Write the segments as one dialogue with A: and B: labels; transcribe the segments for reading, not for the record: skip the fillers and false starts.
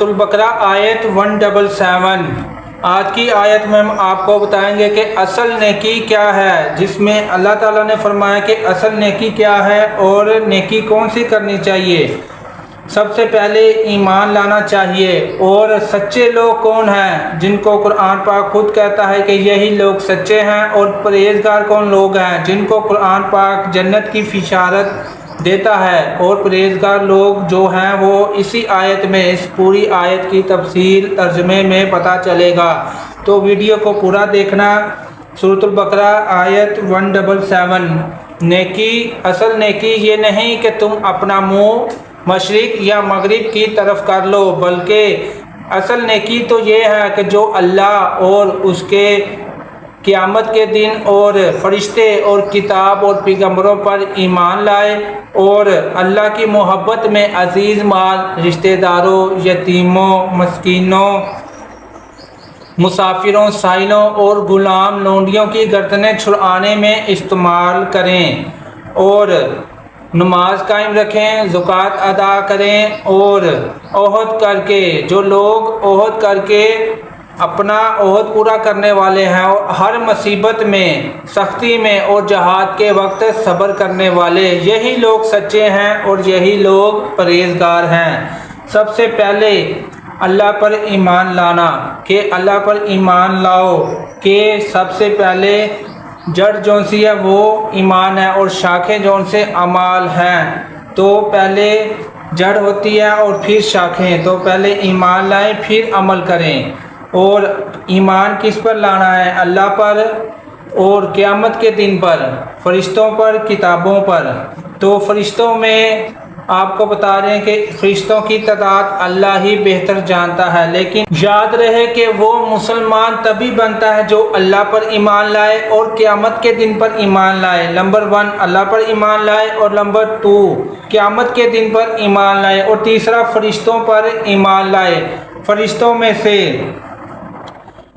A: سورۃ البقرہ آیت 177۔ آج کی آیت میں ہم آپ کو بتائیں گے کہ اصل نیکی کیا ہے، جس میں اللہ تعالیٰ نے فرمایا کہ اصل نیکی کیا ہے اور نیکی کون سی کرنی چاہیے۔ سب سے پہلے ایمان لانا چاہیے۔ اور سچے لوگ کون ہیں، جن کو قرآن پاک خود کہتا ہے کہ یہی لوگ سچے ہیں۔ اور پرہیزگار کون لوگ ہیں، جن کو قرآن پاک جنت کی بشارت دیتا ہے۔ اور پرہیزگار لوگ جو ہیں وہ اسی آیت میں، اس پوری آیت کی تفصیل ترجمے میں پتہ چلے گا، تو ویڈیو کو پورا دیکھنا۔ سورۃ البقرہ آیت 177۔ نیکی، اصل نیکی یہ نہیں کہ تم اپنا منہ مشرق یا مغرب کی طرف کر لو، بلکہ اصل نیکی تو یہ ہے کہ جو اللہ اور اس کے قیامت کے دن اور فرشتے اور کتاب اور پیغمبروں پر ایمان لائے، اور اللہ کی محبت میں عزیز مال، رشتہ داروں، یتیموں، مسکینوں، مسافروں، سائلوں اور غلام لونڈیوں کی گردنیں چھڑانے میں استعمال کریں، اور نماز قائم رکھیں، زکوٰۃ ادا کریں، اور عہد کر کے، جو لوگ عہد کر کے اپنا عہد پورا کرنے والے ہیں، ہر مصیبت میں، سختی میں اور جہاد کے وقت صبر کرنے والے، یہی لوگ سچے ہیں اور یہی لوگ پرہیزگار ہیں۔ سب سے پہلے اللہ پر ایمان لانا، کہ اللہ پر ایمان لاؤ، کہ سب سے پہلے جڑ جون سی ہے وہ ایمان ہے، اور شاخیں جون سے اعمال ہیں۔ تو پہلے جڑ ہوتی ہے اور پھر شاخیں، تو پہلے ایمان لائیں پھر عمل کریں۔ اور ایمان کس پر لانا ہے؟ اللہ پر، اور قیامت کے دن پر، فرشتوں پر، کتابوں پر۔ تو فرشتوں میں آپ کو بتا رہے ہیں کہ فرشتوں کی تعداد اللہ ہی بہتر جانتا ہے، لیکن یاد رہے کہ وہ مسلمان تبھی بنتا ہے جو اللہ پر ایمان لائے اور قیامت کے دن پر ایمان لائے۔ نمبر 1 اللہ پر ایمان لائے، اور نمبر 2 قیامت کے دن پر ایمان لائے، اور تیسرا فرشتوں پر ایمان لائے۔ فرشتوں میں سے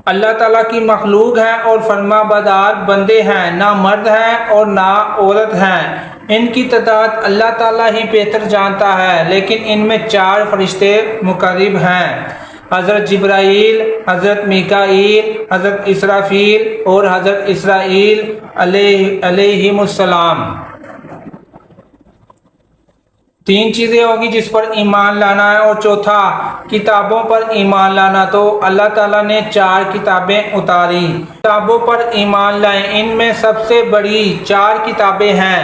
A: اللہ تعالیٰ کی مخلوق ہیں اور فرما بردار بندے ہیں، نہ مرد ہیں اور نہ عورت ہیں۔ ان کی تعداد اللہ تعالیٰ ہی بہتر جانتا ہے، لیکن ان میں 4 فرشتے مقرب ہیں: حضرت جبرائیل، حضرت میکائیل، حضرت اسرافیل اور حضرت اسرائیل علیہم السلام۔ 3 چیزیں ہوگی جس پر ایمان لانا ہے، اور چوتھا کتابوں پر ایمان لانا۔ تو اللہ تعالیٰ نے 4 کتابیں اتاری، کتابوں پر ایمان لائیں۔ ان میں سب سے بڑی 4 کتابیں ہیں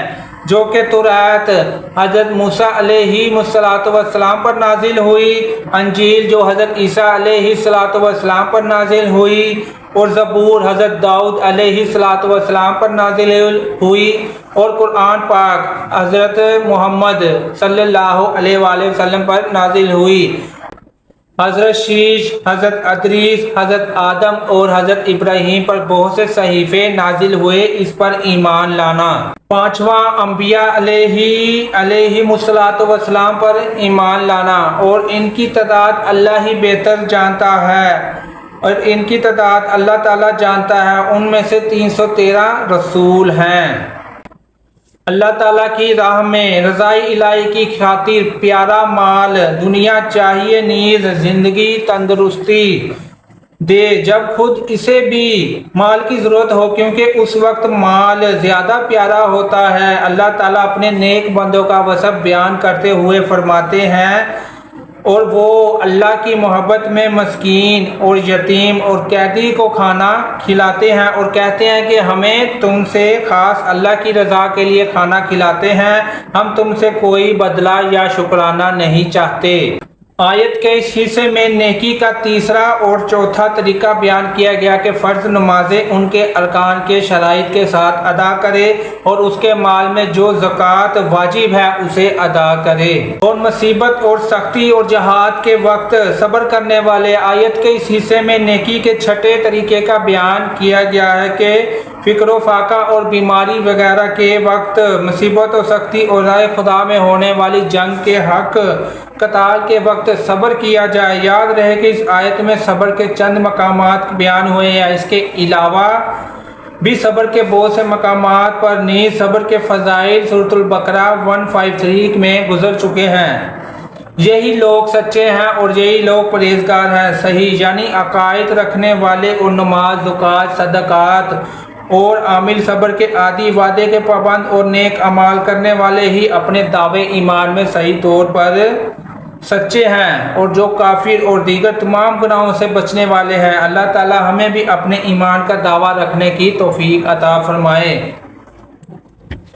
A: جو کہ توراۃ حضرت موسیٰ علیہ السلام پر نازل ہوئی، انجیل جو حضرت عیسیٰ علیہ السلام پر نازل ہوئی، اور زبور حضرت داؤد علیہ السلام پر نازل ہوئی، اور قرآن پاک حضرت محمد صلی اللہ علیہ وآلہ وسلم پر نازل ہوئی۔ حضرت شیش، حضرت ادریس، حضرت آدم اور حضرت ابراہیم پر بہت سے صحیفے نازل ہوئے، اس پر ایمان لانا۔ 5واں انبیاء علیہم السلام پر ایمان لانا، اور ان کی تعداد اللہ ہی بہتر جانتا ہے، اور ان کی تعداد اللہ تعالیٰ جانتا ہے۔ ان میں سے 313 رسول ہیں۔ اللہ تعالیٰ کی راہ میں رضائے الہی کی خاطر پیارا مال دنیا چاہیے، نیز زندگی تندرستی دے جب خود اسے بھی مال کی ضرورت ہو، کیونکہ اس وقت مال زیادہ پیارا ہوتا ہے۔ اللہ تعالیٰ اپنے نیک بندوں کا وصف بیان کرتے ہوئے فرماتے ہیں، اور وہ اللہ کی محبت میں مسکین اور یتیم اور قیدی کو کھانا کھلاتے ہیں، اور کہتے ہیں کہ ہمیں تم سے خاص اللہ کی رضا کے لیے کھانا کھلاتے ہیں، ہم تم سے کوئی بدلہ یا شکرانہ نہیں چاہتے۔ آیت کے اس حصے میں نیکی کا تیسرا اور چوتھا طریقہ بیان کیا گیا کہ فرض نمازیں ان کے ارکان کے شرائط کے ساتھ ادا کرے، اور اس کے مال میں جو زکوٰۃ واجب ہے اسے ادا کرے، اور مصیبت اور سختی اور جہاد کے وقت صبر کرنے والے۔ آیت کے اس حصے میں نیکی کے چھٹے طریقے کا بیان کیا گیا ہے کہ فقر و فاقہ اور بیماری وغیرہ کے وقت، مصیبت و سختی اور راہ خدا میں ہونے والی جنگ کے حق قتال کے وقت صبر کیا جائے۔ یاد رہے کہ اس آیت میں صبر کے چند مقامات بیان ہوئے ہیں، اس کے علاوہ بھی صبر کے بہت سے مقامات پر نیز صبر کے فضائل سورۃ البقرہ 153 میں گزر چکے ہیں۔ یہی لوگ سچے ہیں اور یہی لوگ پرہیزگار ہیں۔ صحیح یعنی عقائد رکھنے والے اور نماز، زکوٰۃ، صدقات اور عامل صبر کے عادی، وعدے کے پابند اور نیک اعمال کرنے والے ہی اپنے دعوے ایمان میں صحیح طور پر سچے ہیں، اور جو کافر اور دیگر تمام گناہوں سے بچنے والے ہیں۔ اللہ تعالی ہمیں بھی اپنے ایمان کا دعویٰ رکھنے کی توفیق عطا فرمائے۔